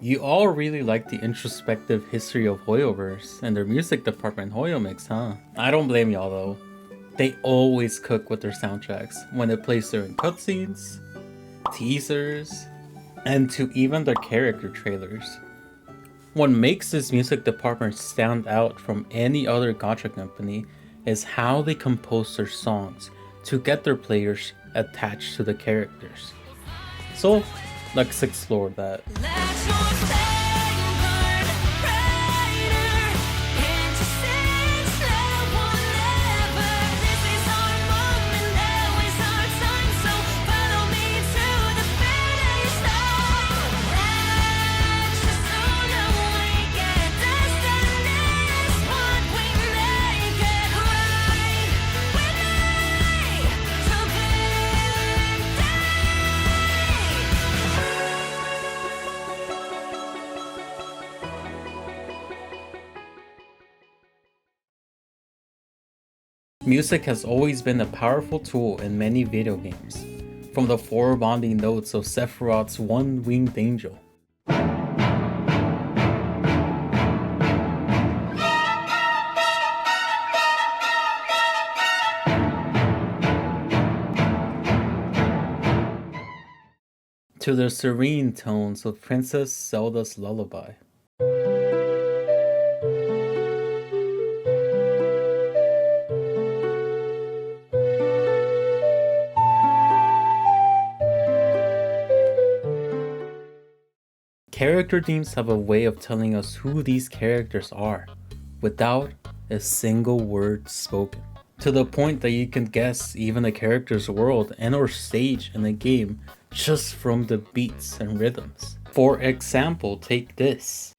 You all really like the introspective history of HOYOverse and their music department HOYO-MiX, huh? I don't blame y'all though. They always cook with their soundtracks when it plays during cutscenes, teasers, and to even their character trailers. What makes this music department stand out from any other gacha company is how they compose their songs to get their players attached to the characters. So let's explore that. Music has always been a powerful tool in many video games, from the four bonding notes of Sephiroth's one-winged angel. To the serene tones of Princess Zelda's lullaby. Character themes have a way of telling us who these characters are, without a single word spoken. To the point that you can guess even a character's world and or stage in a game just from the beats and rhythms. For example, take this.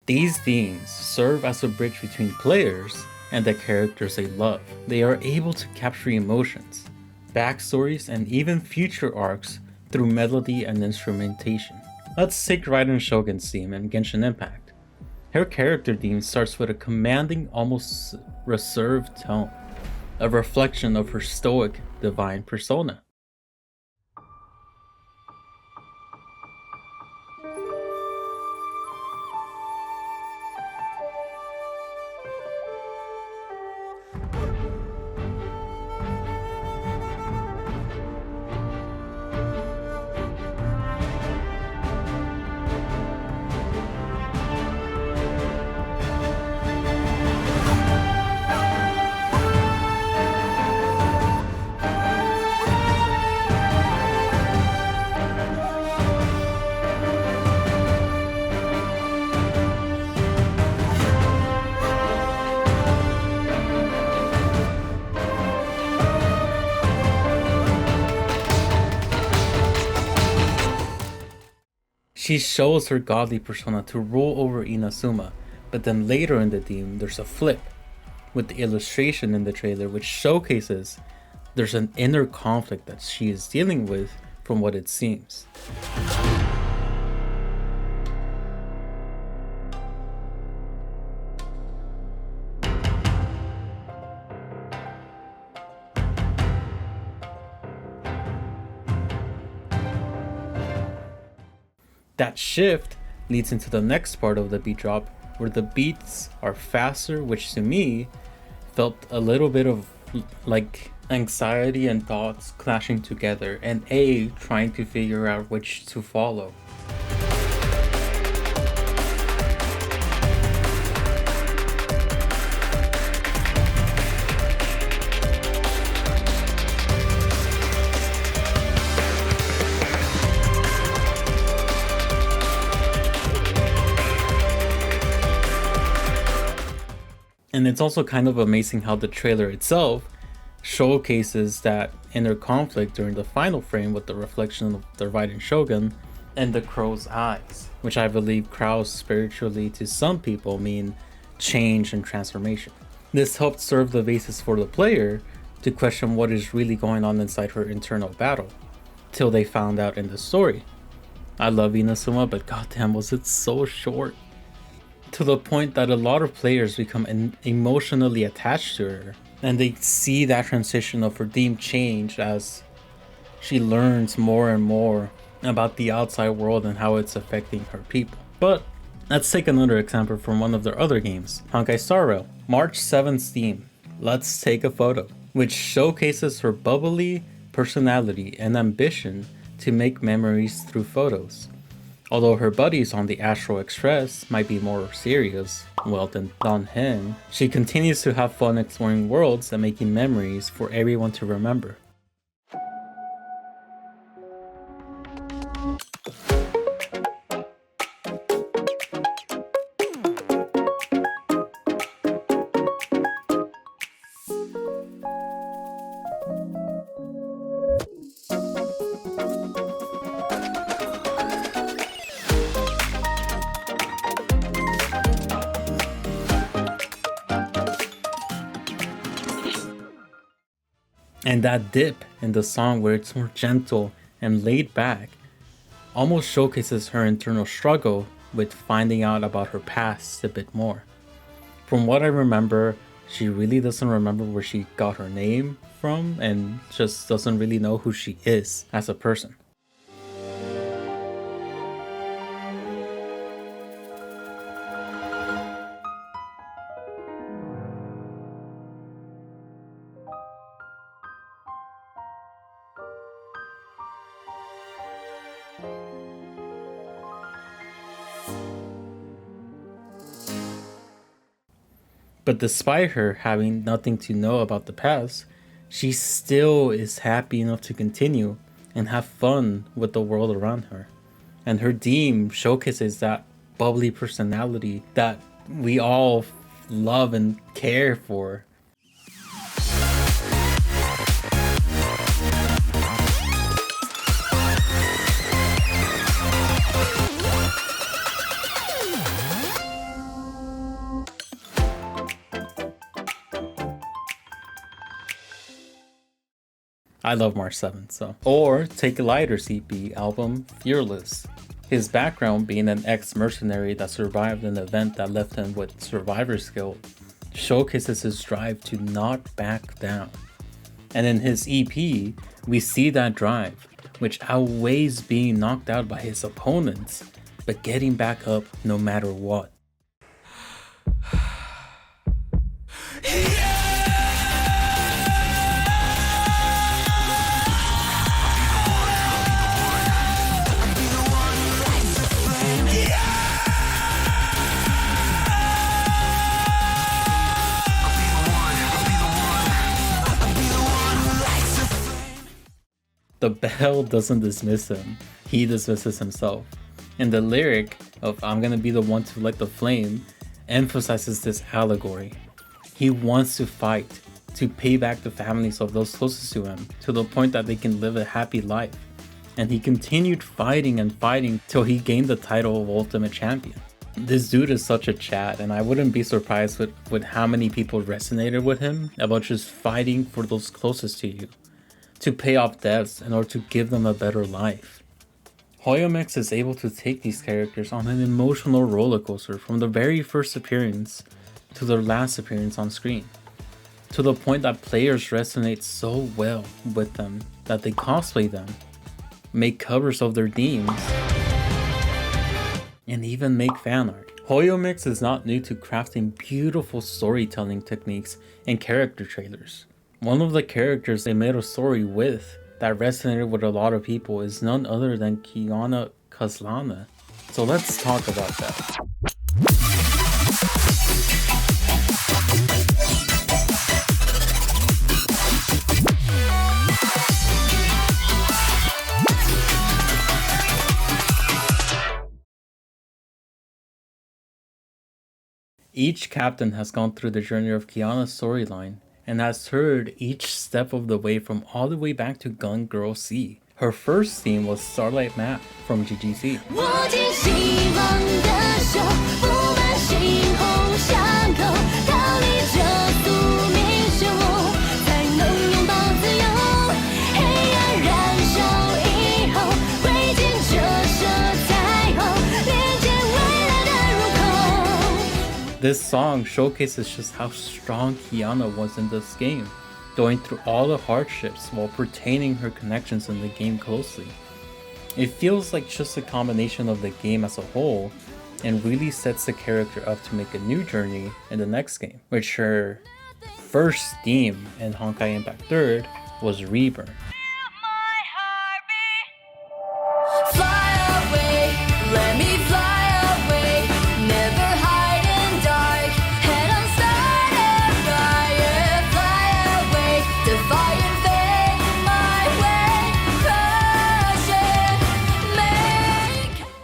These themes serve as a bridge between players and the characters they love. They are able to capture emotions, backstories, and even future arcs through melody and instrumentation. Let's take Raiden Shogun's theme in Genshin Impact. Her character theme starts with a commanding, almost reserved tone, a reflection of her stoic, divine persona. She shows her godly persona to rule over Inazuma, but then later in the theme there's a flip, with the illustration in the trailer which showcases there's an inner conflict that she is dealing with from what it seems. That shift leads into the next part of the beat drop, where the beats are faster, which to me felt a little bit of like anxiety and thoughts clashing together, and A trying to figure out which to follow. And it's also kind of amazing how the trailer itself showcases that inner conflict during the final frame with the reflection of the Raiden Shogun and the crow's eyes, which I believe crows spiritually to some people mean change and transformation. This helped serve the basis for the player to question what is really going on inside her internal battle, till they found out in the story. I love Inazuma, but goddamn was it so short. To the point that a lot of players become emotionally attached to her, and they see that transition of her theme change as she learns more and more about the outside world and how it's affecting her people. But let's take another example from one of their other games, Honkai Star Rail. March 7th theme, Let's Take a Photo, which showcases her bubbly personality and ambition to make memories through photos. Although her buddies on the Astral Express might be more serious, well then on him, she continues to have fun exploring worlds and making memories for everyone to remember. And that dip in the song where it's more gentle and laid back almost showcases her internal struggle with finding out about her past a bit more. From what I remember, she really doesn't remember where she got her name from and just doesn't really know who she is as a person. But despite her having nothing to know about the past, she still is happy enough to continue and have fun with the world around her. And her theme showcases that bubbly personality that we all love and care for. I love March 7th, so. Or take a lighter CP album, Fearless. His background being an ex-mercenary that survived an event that left him with survivor's guilt showcases his drive to not back down. And in his EP, we see that drive, which outweighs being knocked out by his opponents, but getting back up no matter what. The bell doesn't dismiss him, he dismisses himself. And the lyric of "I'm gonna be the one to light the flame" emphasizes this allegory. He wants to fight, to pay back the families of those closest to him, to the point that they can live a happy life. And he continued fighting and fighting till he gained the title of Ultimate Champion. This dude is such a chat, and I wouldn't be surprised with how many people resonated with him about just fighting for those closest to you, to pay off debts in order to give them a better life. HOYO-MiX is able to take these characters on an emotional roller coaster from the very first appearance to their last appearance on screen, to the point that players resonate so well with them that they cosplay them, make covers of their themes, and even make fan art. HOYO-MiX is not new to crafting beautiful storytelling techniques and character trailers. One of the characters they made a story with that resonated with a lot of people is none other than Kiana Kazlana. So let's talk about that. Each captain has gone through the journey of Kiana's storyline and has heard each step of the way from all the way back to Gun Girl C. Her first theme was Starlight Map from GGC. This song showcases just how strong Kiana was in this game, going through all the hardships while pertaining her connections in the game closely. It feels like just a combination of the game as a whole, and really sets the character up to make a new journey in the next game, which her first theme in Honkai Impact 3rd was Rebirth.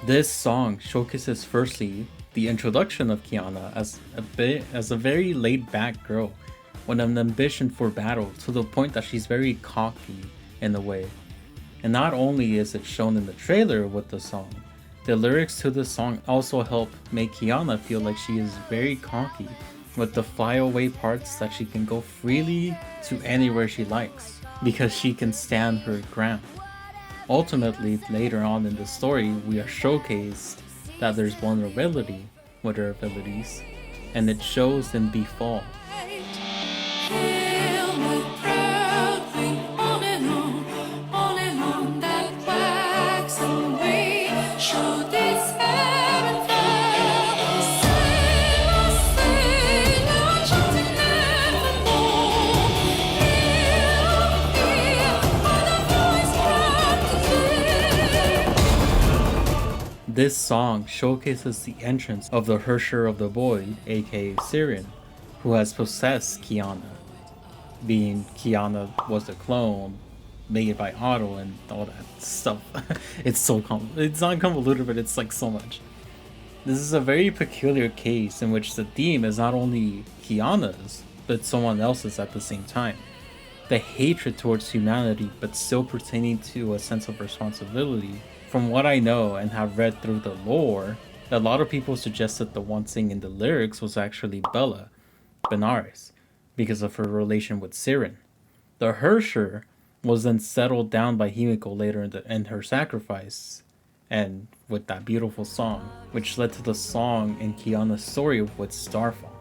This song showcases firstly the introduction of Kiana as a very laid-back girl with an ambition for battle, to the point that she's very cocky in a way. And not only is it shown in the trailer with the song, the lyrics to the song also help make Kiana feel like she is very cocky, with the flyaway parts that she can go freely to anywhere she likes, because she can stand her ground. Ultimately, later on in the story, we are showcased that there's vulnerability with her abilities, and it shows in Befall. This song showcases the entrance of the Herrscher of the Void, aka Siren, who has possessed Kiana. Being Kiana was a clone made by Otto and all that stuff. It's not convoluted, but it's like so much. This is a very peculiar case in which the theme is not only Kiana's, but someone else's at the same time. The hatred towards humanity, but still pertaining to a sense of responsibility. From what I know and have read through the lore, a lot of people suggested the one singing the lyrics was actually Bella, Benares, because of her relation with Siren. The Herrscher was then settled down by Himiko later in her sacrifice, and with that beautiful song, which led to the song in Kiana's story with Starfall.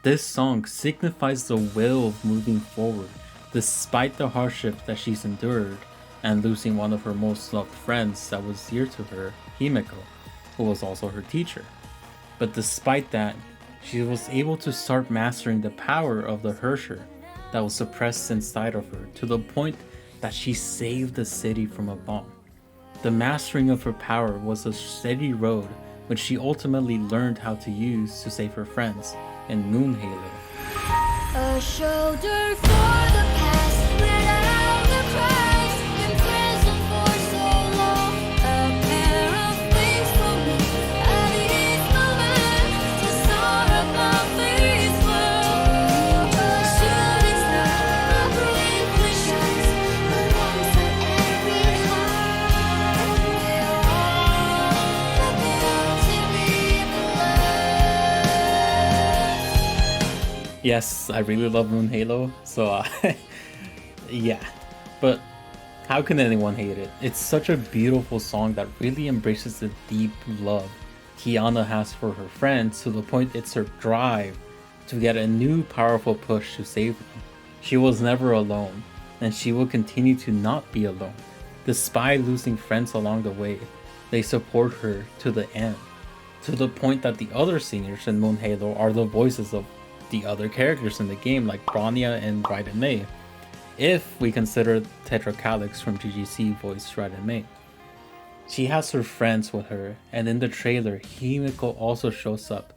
This song signifies the will of moving forward, despite the hardship that she's endured, and losing one of her most loved friends that was dear to her, Himiko, who was also her teacher. But despite that, she was able to start mastering the power of the Herrscher that was suppressed inside of her, to the point that she saved the city from a bomb. The mastering of her power was a steady road which she ultimately learned how to use to save her friends in Moon Halo. A shoulder for the past without the price, in prison for so long. A pair of wings for me, at each moment to soar above this world. A shooting star, a brilliant shines alongside every heart. They all built to be the last. Yes, I really love Moon Halo, so yeah. But how can anyone hate it? It's such a beautiful song that really embraces the deep love Kiana has for her friends, to the point it's her drive to get a new powerful push to save them. She was never alone, and she will continue to not be alone. Despite losing friends along the way, they support her to the end, to the point that the other singers in Moon Halo are the voices of the other characters in the game, like Bronya and Raiden Mei, if we consider Tetracalyx from GGC voiced Raiden Mei. She has her friends with her, and in the trailer, Himiko also shows up.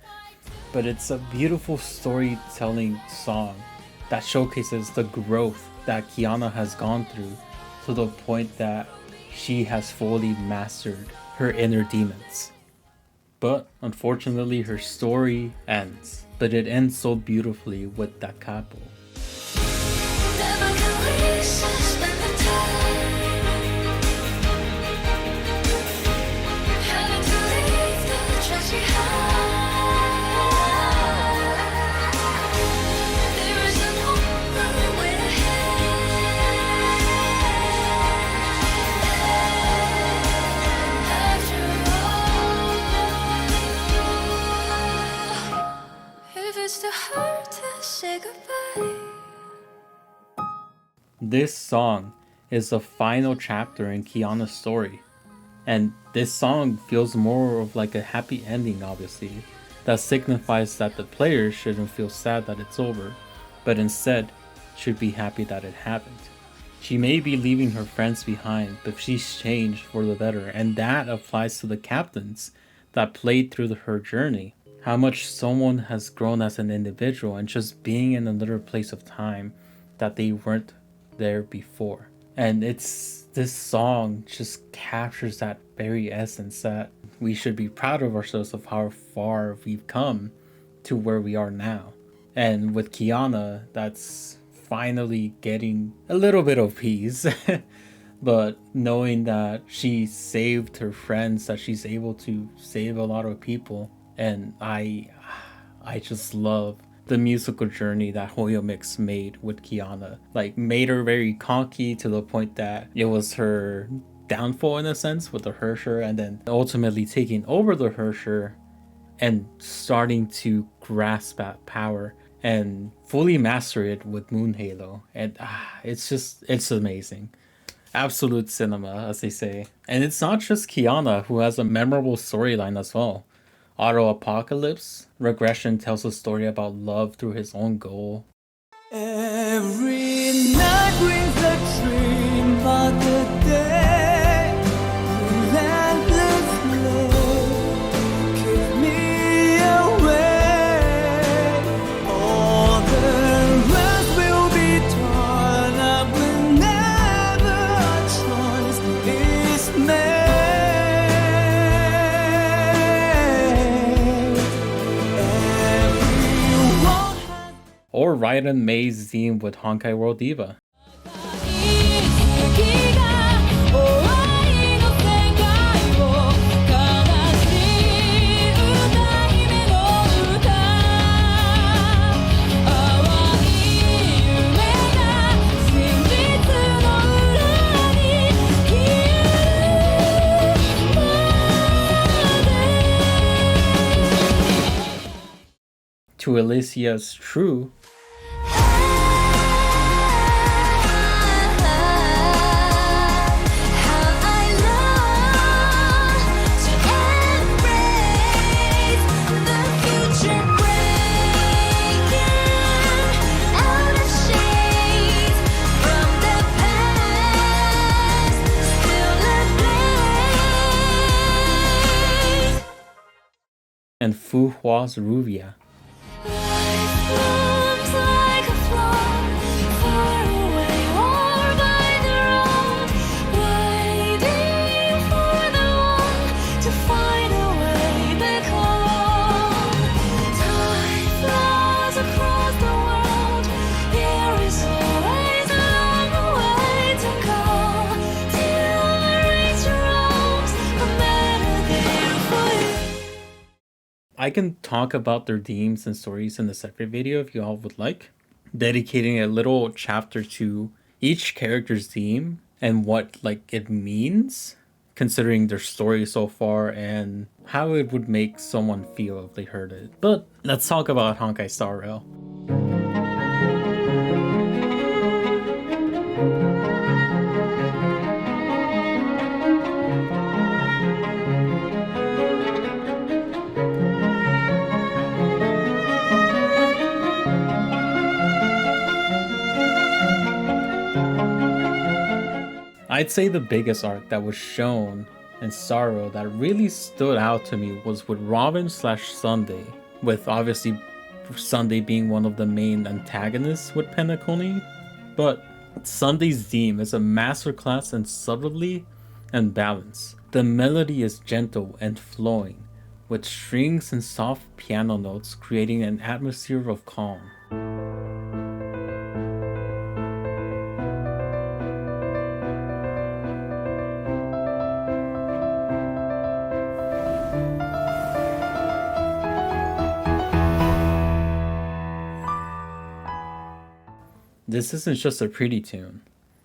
But it's a beautiful storytelling song that showcases the growth that Kiana has gone through, to the point that she has fully mastered her inner demons. But unfortunately, her story ends. but it ends so beautifully with that capo. Never can we suspend the time. Having to leave the tracks behind. There is an only way ahead. After all, if it's too hard to say goodbye. This song is the final chapter in Kiana's story, and this song feels more of like a happy ending, obviously, that signifies that the player shouldn't feel sad that it's over, but instead should be happy that it happened. She may be leaving her friends behind, but she's changed for the better, and that applies to the captains that played through her journey. How much someone has grown as an individual and just being in another place of time that they weren't there before. And this song just captures that very essence that we should be proud of ourselves of how far we've come to where we are now. And with Kiana, that's finally getting a little bit of peace. But knowing that she saved her friends, that she's able to save a lot of people, and I just love the musical journey that HOYO-MiX made with Kiana. Like, made her very cocky to the point that it was her downfall in a sense with the Hersher, and then ultimately taking over the Hersher and starting to grasp that power and fully master it with Moon Halo. And it's amazing. Absolute cinema, as they say. And it's not just Kiana who has a memorable storyline as well. Auto Apocalypse Regression tells a story about love through his own goal. Every night brings a dream, but the day relentlessly keep me away. All the rest will be torn up whenever a choice is made. Or Raiden Mei's theme with Honkai World Diva. To Alicia's True. And Fu Hua's Ruvia. I can talk about their themes and stories in a separate video if you all would like, dedicating a little chapter to each character's theme and what it means, considering their story so far and how it would make someone feel if they heard it. But let's talk about Honkai Star Rail. I'd say the biggest arc that was shown in Sorrow that really stood out to me was with Robin / Sunday, with obviously Sunday being one of the main antagonists with Penacony. But Sunday's theme is a masterclass in subtlety and balance. The melody is gentle and flowing, with strings and soft piano notes creating an atmosphere of calm. This isn't just a pretty tune,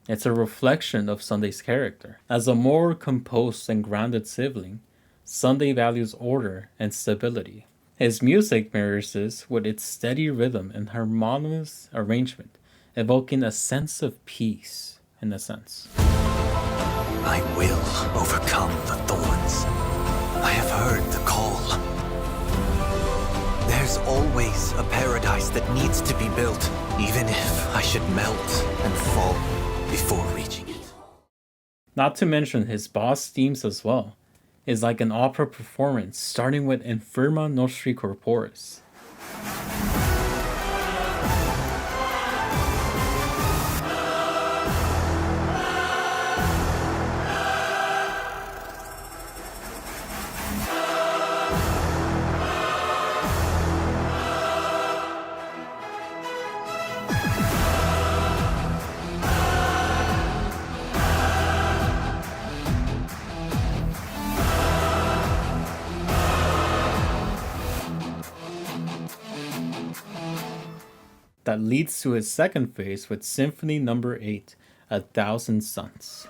it's a reflection of Sunday's character. As a more composed and grounded sibling, Sunday values order and stability. His music mirrors this with its steady rhythm and harmonious arrangement, evoking a sense of peace, in a sense. I will overcome the thorns. I have heard the call. There's always a paradise that needs to be built, even if I should melt and fall before reaching it. Not to mention his boss themes as well. Is like an opera performance starting with Infirma Nostri Corporis. That leads to his second phase with Symphony No. 8, 1,000 Suns.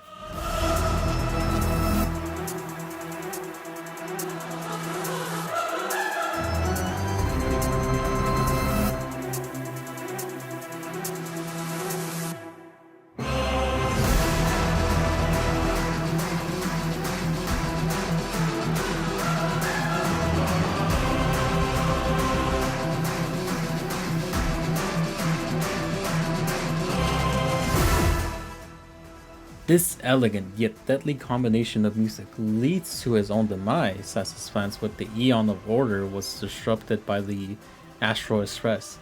This elegant yet deadly combination of music leads to his own demise as his plans with the Eon of Order was disrupted by the Astral Express.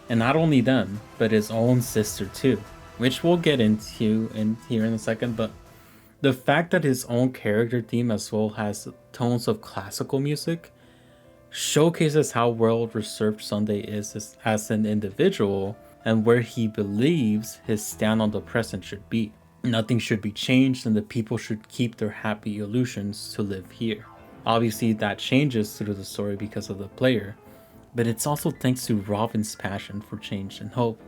And not only them, but his own sister too, which we'll get into here in a second, but the fact that his own character theme as well has tones of classical music showcases how well reserved Sunday is as an individual and where he believes his stand on the present should be. Nothing should be changed and the people should keep their happy illusions to live here. Obviously that changes through the story because of the player, but it's also thanks to Robin's passion for change and hope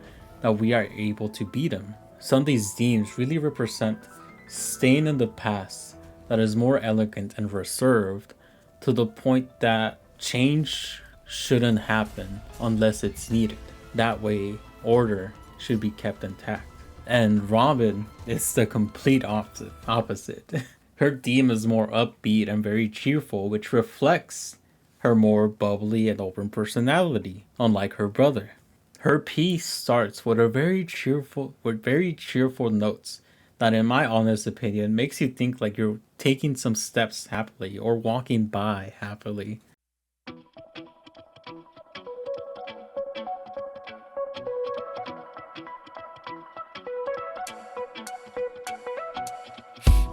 that we are able to beat him. Sunday's themes really represent staying in the past that is more elegant and reserved to the point that change shouldn't happen unless it's needed. That way, order should be kept intact. And Robin is the complete opposite. Her theme is more upbeat and very cheerful, which reflects her more bubbly and open personality, unlike her brother. Her piece starts with very cheerful notes that, in my honest opinion, makes you think like you're taking some steps happily or walking by happily.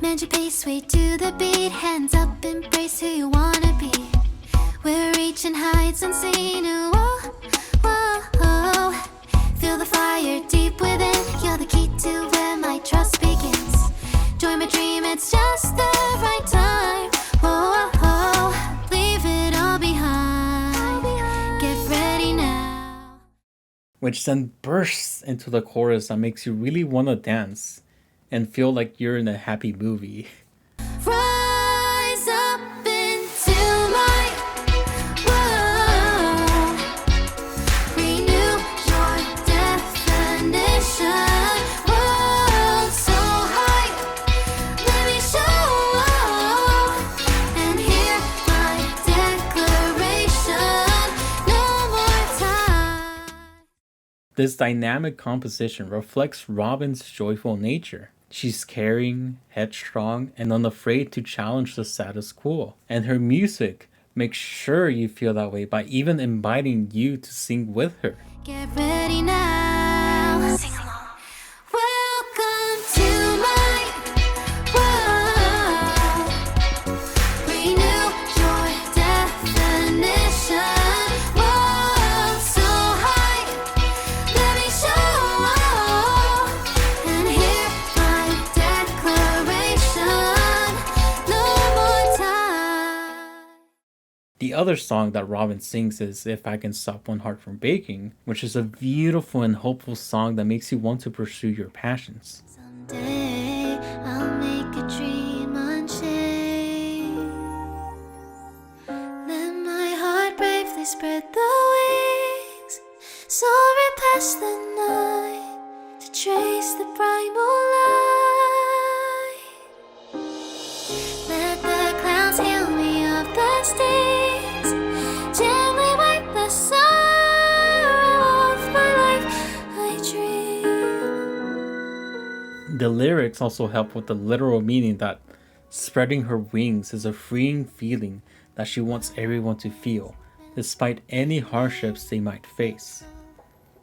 Mend your pace, sway to the beat. Hands up, embrace who you wanna be. We're reaching heights unseen. Whoa, whoa, whoa. Feel the fire deep within. You're the key to where my trust begins. Join my dream, it's just the right time. Whoa, whoa. Leave it all behind. Get ready now. Which then bursts into the chorus that makes you really want to dance and feel like you're in a happy movie. Rise up into my world. Renew your definition. World so high, let me show. And hear my declaration. No more time. This dynamic composition reflects Robin's joyful nature. She's caring, headstrong, and unafraid to challenge the status quo. And her music makes sure you feel that way by even inviting you to sing with her. Get ready now. Sing along. Welcome to my world. Renew your definition. The other song that Robin sings is If I Can Stop One Heart From Breaking, which is a beautiful and hopeful song that makes you want to pursue your passions. Someday I'll make a dream unchained. Let my heart bravely spread the wings, soaring past the night to trace the primal light. Let the clouds heal me of the stings, gently wipe the sorrow off my life. I dream. The lyrics also help with the literal meaning that spreading her wings is a freeing feeling that she wants everyone to feel, despite any hardships they might face.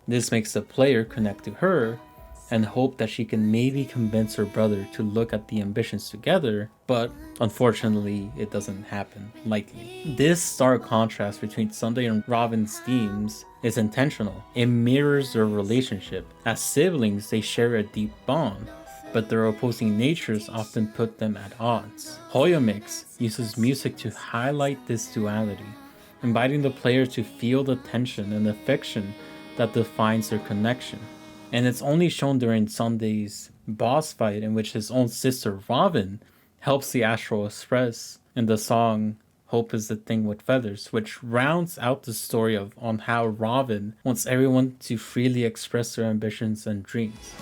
This makes the player connect to her and hope that she can maybe convince her brother to look at the ambitions together, but unfortunately it doesn't happen lightly. This stark contrast between Sunday and Robin's themes is intentional. It mirrors their relationship. As siblings, they share a deep bond, but their opposing natures often put them at odds. HOYO-MiX uses music to highlight this duality, inviting the player to feel the tension and affection that defines their connection. And it's only shown during Sunday's boss fight, in which his own sister Robin helps the Astral Express in the song Hope is the Thing with Feathers, which rounds out the story on how Robin wants everyone to freely express their ambitions and dreams.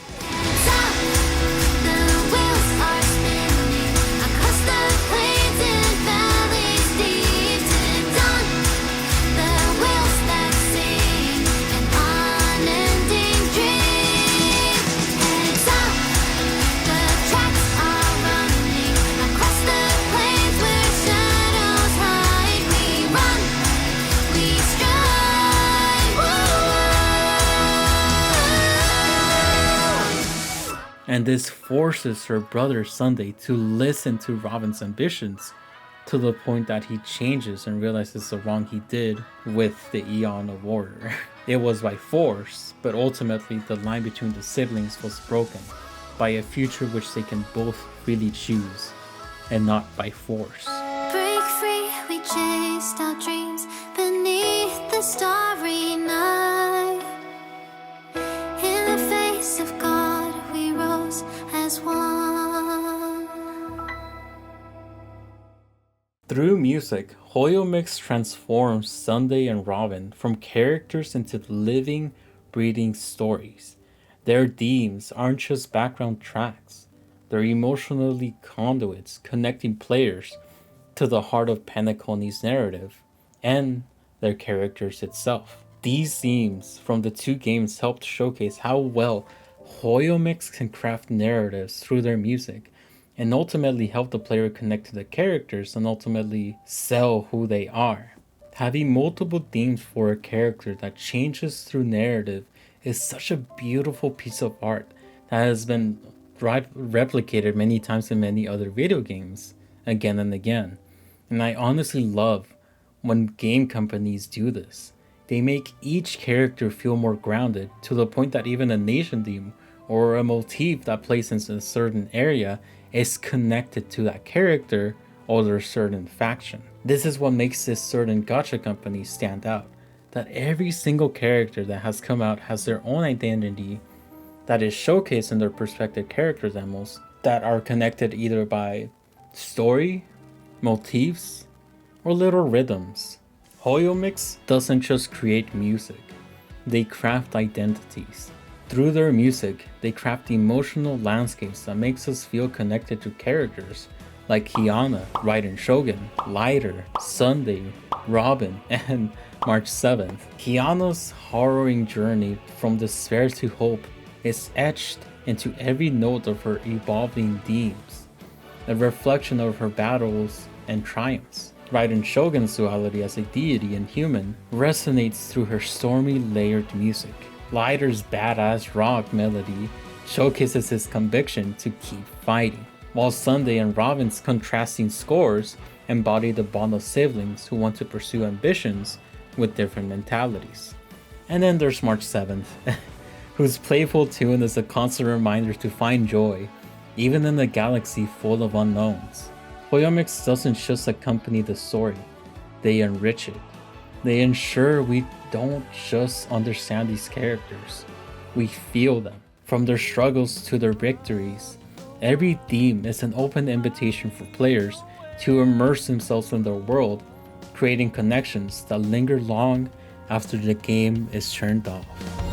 And this forces her brother Sunday to listen to Robin's ambitions to the point that he changes and realizes the wrong he did with the Eon of Order. It was by force, but ultimately the line between the siblings was broken by a future which they can both really choose, and not by force. Break free, we chased our dreams beneath the starry night. In the face of God, we rose as one. Through music, HOYO-MiX transforms Sunday and Robin from characters into living, breathing stories. Their themes aren't just background tracks, they're emotionally conduits connecting players to the heart of Penacony's narrative and their characters itself. These themes from the two games helped showcase how well HOYO-MiX can craft narratives through their music, and ultimately help the player connect to the characters and ultimately sell who they are. Having multiple themes for a character that changes through narrative is such a beautiful piece of art that has been replicated many times in many other video games, again and again. And I honestly love when game companies do this. They make each character feel more grounded to the point that even a nation theme or a motif that plays in a certain area is connected to that character or their certain faction. This is what makes this certain gacha company stand out, that every single character that has come out has their own identity that is showcased in their respective character demos that are connected either by story, motifs, or little rhythms. HOYO-MiX doesn't just create music, they craft identities. Through their music, they craft emotional landscapes that makes us feel connected to characters like Kiana, Raiden Shogun, Lighter, Sunday, Robin, and March 7th. Kiana's harrowing journey from despair to hope is etched into every note of her evolving themes, a reflection of her battles and triumphs. Raiden Shogun's duality as a deity and human resonates through her stormy layered music. Lighter's badass rock melody showcases his conviction to keep fighting, while Sunday and Robin's contrasting scores embody the bond of siblings who want to pursue ambitions with different mentalities. And then there's March 7th, whose playful tune is a constant reminder to find joy, even in a galaxy full of unknowns. HOYO-MiX doesn't just accompany the story, they enrich it. They ensure we don't just understand these characters, we feel them. From their struggles to their victories, every theme is an open invitation for players to immerse themselves in their world, creating connections that linger long after the game is turned off.